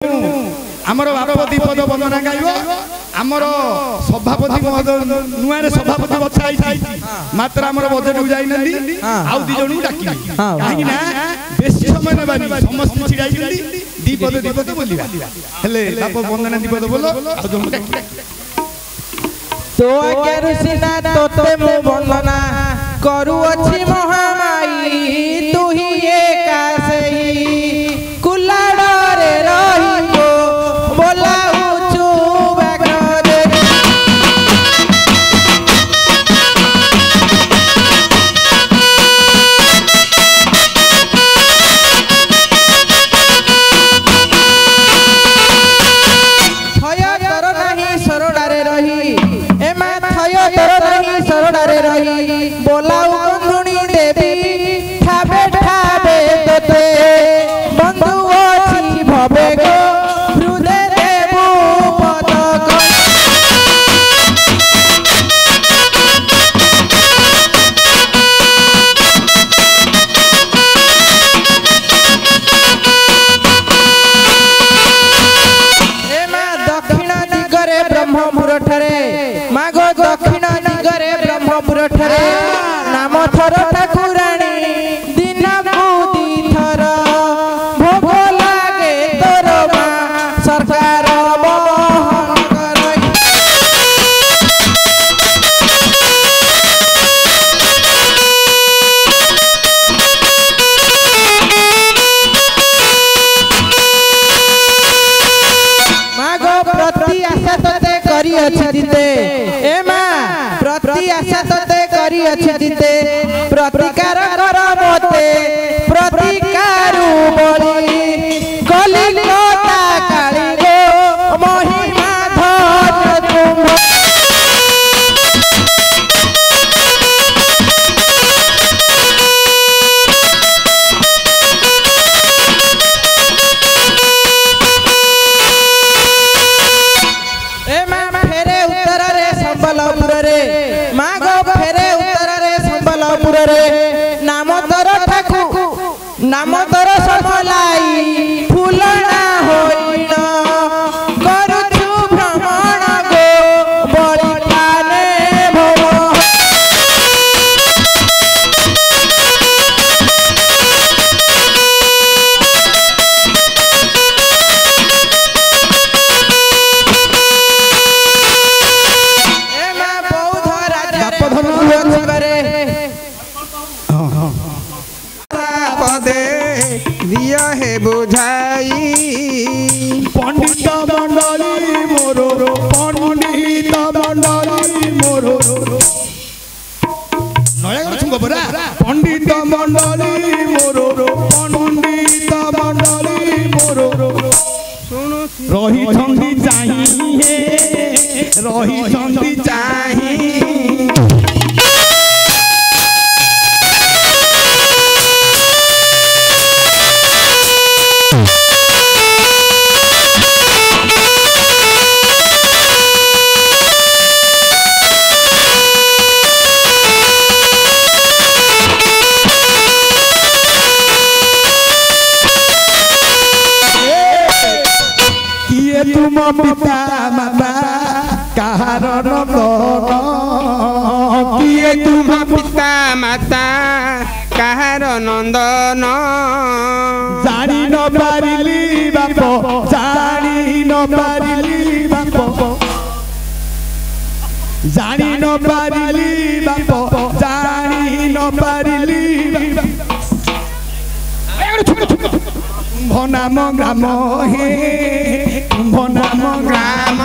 आमर बाप दीपद वंदना गाइब आमर सभापति नुआ सभापति बछा मात्र आमर बजेट को जाई आउ दी जन डाक कहीं बेसी समय नबानी समस्त छिड़ाई दीपद दीपद बोलिबा हेले बाप वंदना दीपद बोलो आ जन तो आज्ञारु सिना तोते मु वंदना करू अछि महामाई तू ही एका सेही कुलाडरे रहिबो बोलाउछु बागरे थय तर नाही सरडारे रही एमा थय तर नाही सरडारे रही बोलाउ बंधुनी देवी ठाबे ठाबे तोते बंधु अछि भवे गो हृदय देबु पदक एमा दक्षिण दिगरे ब्रह्मपुर ठरे मागो दक्षिण दिगरे ब्रह्मपुर ठरे नाम थर ठाकुराणी दिन को दी थर भोग लागे तोर मा सरकार बहन करई मागो प्रति आशा तते करी अछि दिते ए मा प्रति आशा तते करी अछि दिते प्रतिकार कर मोते प्रतिकारु बोली कलिकता काली गो महिमा धन तुम ए मा फेरे उत्तर रे संबलपुर रे मागो फेरे उत्तर रे संबलपुर रे नाम तोर ठाकु नाम तोर समलाई फुलना होइन करूछु भ्रमण गो बलिदाने भव एमा बौद्ध राजा पदे दिया है बुझाई पंडित मंडली मोर पंडित मंडली मोर नया छुंग बरा पंडित मंडली मोर पंडित मंडली मोर रही छंदी चाहिए रही छंदी चाहिए तुम पिता माता कहार नंदन किए तुम पिता माता कहार नंदन जानी न पारिली बाप जानी न पारिली बाप जानी न पारिली बाप जानी न पारिली कुंभ नाम ग्राम हे कुंभ नाम ग्राम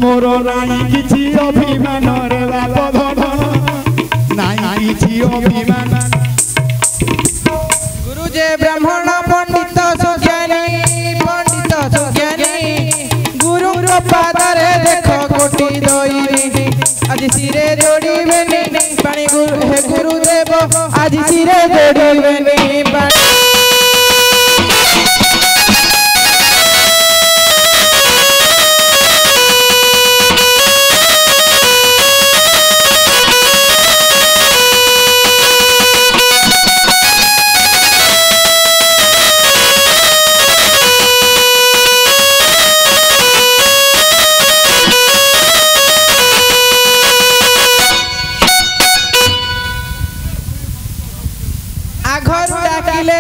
मोर राई किछि अभिमान रे बाप धन नाई ନାଇଛି ଅଭିମାନ ଗୁରୁଜେ ବ୍ରାହ୍ମଣ ପଣ୍ଡିତ ସୁଜ୍ଞାନୀ ଗୁରୁଙ୍କ ପାଦରେ ଦେଖ କୋଟି ଦଇନି ଆଜି ଶିରେ ଯୋଡ଼ିବେନି ପାଣି ହେ ଗୁରୁଦେବ ଆଜି ଶିରେ ଯୋଡ଼ିବେନି ପାଣି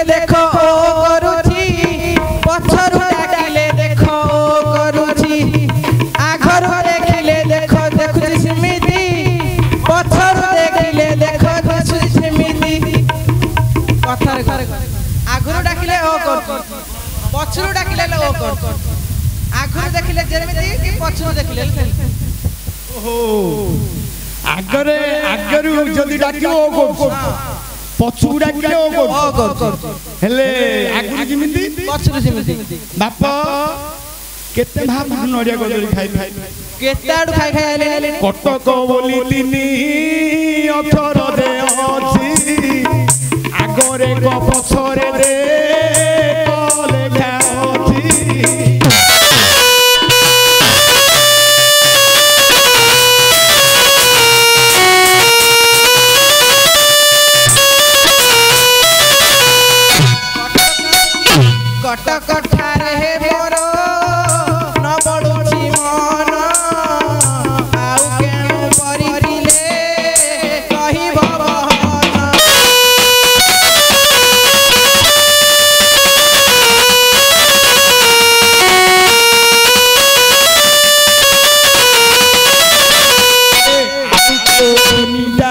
देखो करुछि पछरु डाकिले देखो करुछि आघरु देखिले देखो देखुछि सिमिति पछरु देखिले देखो देखुछि सिमिति कथर आघरु डाकिले ओ कर पछरु डाकिले ओ कर आघरु देखिले जेमिति कि पछरु देखिले ओहो आगरु जदी डाकियो ओ कर पछुरु डाकिले ओ कर हेले आगुरु जिमिति पछरु जिमिति बाप केते भाब नडिया गजरी खाइ केते आडू खाइ आले कटक बोली तिनी अक्षर दे अछि आगरे क पछरे दे कले खाछि कटक ठारे हे मोर न पडुछि मन आउ केणु परिले कहि भवन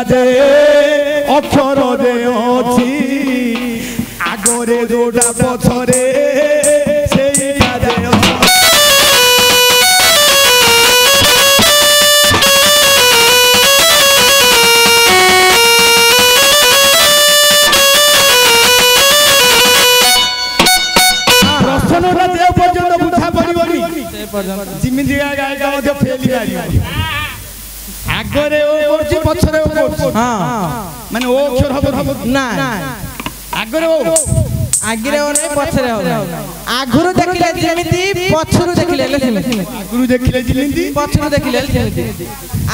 दे अक्षर दे अछि आगरे जोडा पछरे जिमिति गायका मध्य फेली गाड़ी आगरे ओ करछि पछरे ओ करछि हां माने ओ अक्षर हबो ना आगरे ओ नै पछरे हो आगुरु देखिले जिमिति पछरु देखिले आगुरु देखिले जिमिति पछरु देखिले जिमिति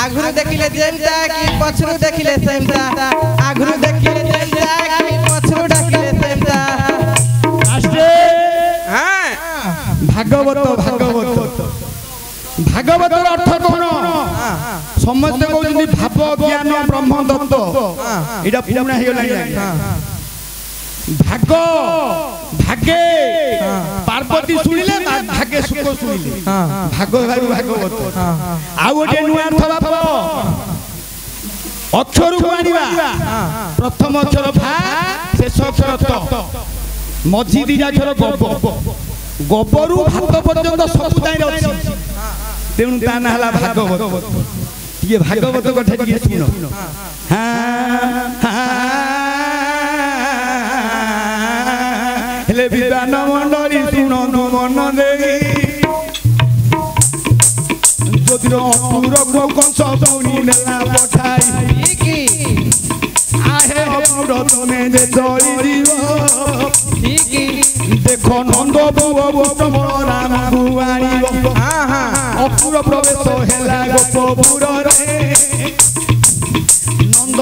आगुरु देखिले जेमता कि पछरु देखिले सेमता आगुरु देखिले जेमता कि पछरु देखिले सेमता आस्ते हां भागवत अर्थ कोन समस्त कहउछन्ती भाव ज्ञान ब्रह्म दत्त एटा पुना हे गलाय भाग भागे पार्वती सुनिले भागे सुख सुनिले भाग भागवत आ ओटे नुआ अर्थ बाप अक्षर को आनिबा प्रथम अक्षर भा शेष अक्षर त मझी दिया अक्षर गब गबरु भात पर्यंत सब ताई अछि तेणु ता ना हला भागवत ये भागवत कथा टिके सुनो हेले विद्वान मंडली सुनो मन देई ज्योतिर अपुर को कंस सौनी नेला पठाई की आहे अपुर तमे जे चली जीव की देखो नंद बुआ गोपम राम गुआनी अपुर प्रवेश हेला गोपपुर रे नंद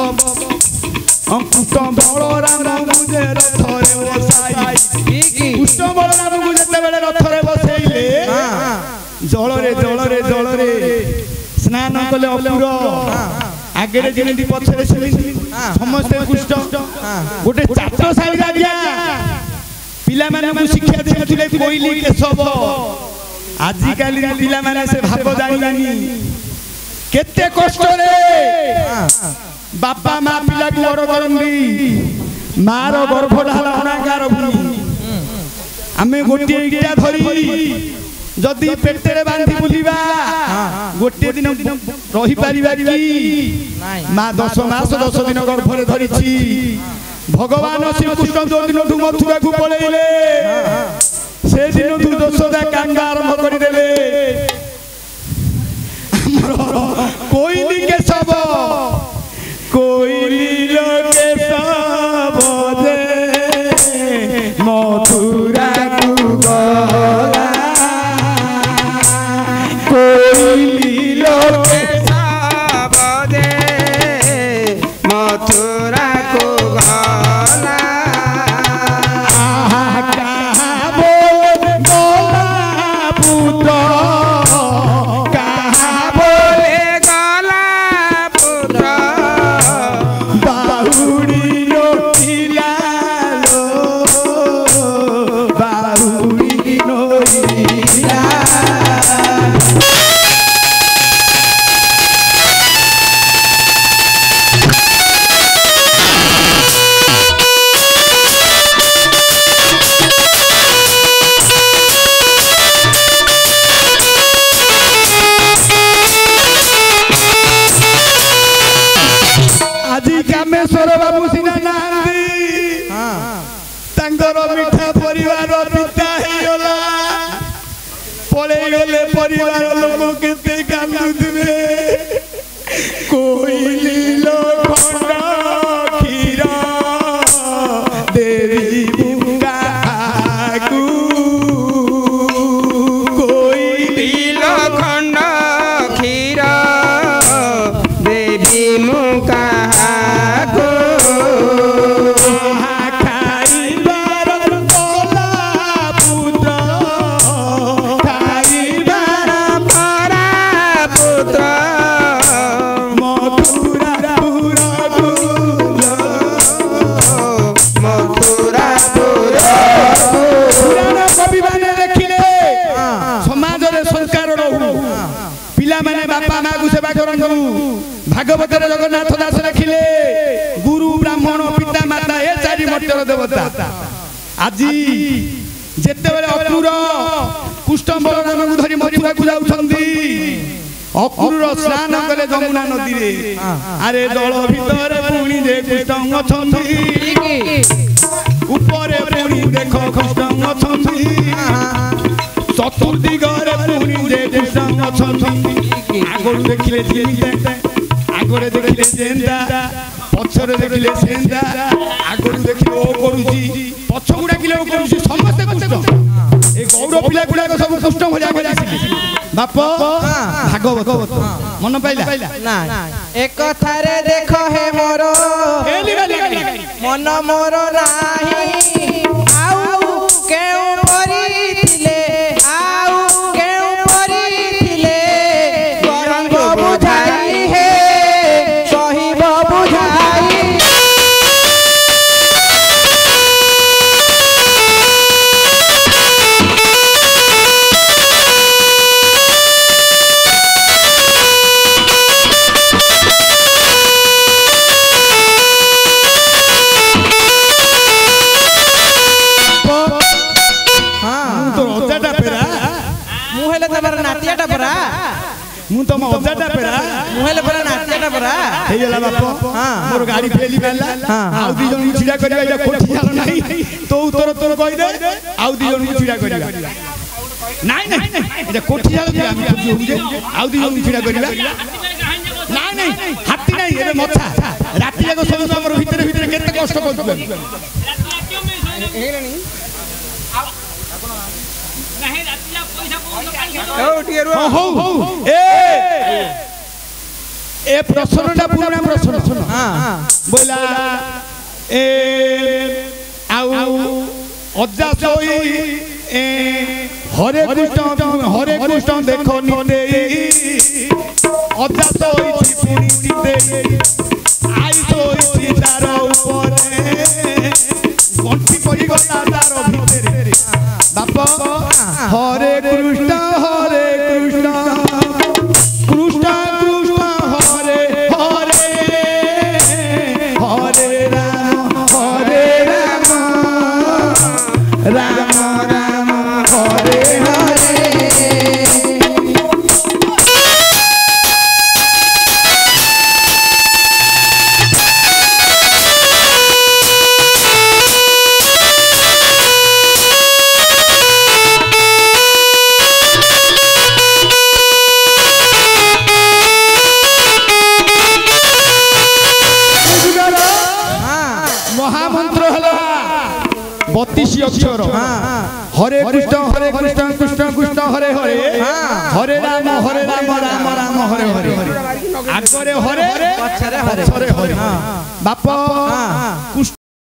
अंकुश बलराम मुझे रथरे बसाई कुष्ठ बलराम को जते बेले रथरे बसैले जलरे स्नान कले अपुर आगे जेमिति पछरे सेमिति समस्त कुष्ठ गोटे छात्रशाली राजा पिला माने को शिक्षा देउथिले कोइली केशव आजि काली पिला माने से भाव जानिलानी केते कष्ट रे बापा मां पिला को बड़ करंदी मार गर्भ ढाला अनाकार भूमि आमे गोटे इटा धरी जदि पेटे बांधी बुलिबा गोटे दिन रही पारिबा कि माँ 10 मास 10 दिन गर्भरे धरिछि भगवान श्रीकृष्ण जो दिन मथुरा को पळेइले से दिन तू दशदा कांगा आरंभ करदेले कोइली के सब कोइली लोके सब जे मथुरा को गला कोइली लोके सब जे मथुरा को गला बाबू सिना मिठा परिवार पिता गला पड़े गले परिवार लोक केते कांदुथिबे कोइली लोखंड क्षीर देवी बुंगा को कोइली लोखंड क्षीर देवी मुका भागवत जगन्नाथ दास लिखिले गुरु ब्राह्मण पिता माता ए चारि मटर देवता आज जेते बेले अक्रूर कृष्ण बलराम को धरी मथुरा को जाउछंदी अक्रूर स्नान कले जमुना नदी रे अरे दल भीतर पुणी जे कृष्ण अछंदी ऊपरे पुणी देखो कृष्ण अछंदी चतुर्दिगरे पुणी जे कृष्ण अछंदी आगो देखिले जेंता आगरे देखिले जेंता पछरे देखिले सेंता आगो देखिले ओ करूची पछगु डाकिले ओ करूची समस्त कृष्ण ए गौर पिला गुडा सब कृष्ण भलिया भलिया बाप भागवत मन पाइला ना एक थारे देखो हे मोरो मन मोरो नाही आउ केउ परी थिले आउ केउ परी थिले गरंग बुझाई हे सहिब बुझाई नातियाटा परा मु तो मजाटा पेरा मुहेले परा नातियाटा परा हे गेला बाप मोर गाड़ी फेली बेला आउ दी जन छिड़ा करबा या कोठी जाल नाही तो उतर उतर कहि दे आउ दी जन छिड़ा करबा नाही नाही एटा कोठी जाल के हम खुजी हो जे आउ दी जन छिड़ा करबा नाही नाही हाथी नाही एबे मछा राती जाको सब हमर भीतर भीतर केते कष्ट करथु हेलनी ए प्रश्नटा पुराना प्रश्न सुन बोला ए आउ अज्जा सोई ए हरे कृष्ण देखो निते अज्जा सोई पुनी निते आई सोई तार ऊपर कंठी पड़ी गला तार भीतर बाप हरे कृष्ण कृष्ण कृष्ण हरे हरे हरे राम राम राम हरे हरे महामंत्र हला 32 अक्षर हरे कृष्ण कृष्ण कृष्ण हरे हरे हरे राम राम राम हरे हरे आगरे हरे पछरे हरे बाप कृष्ण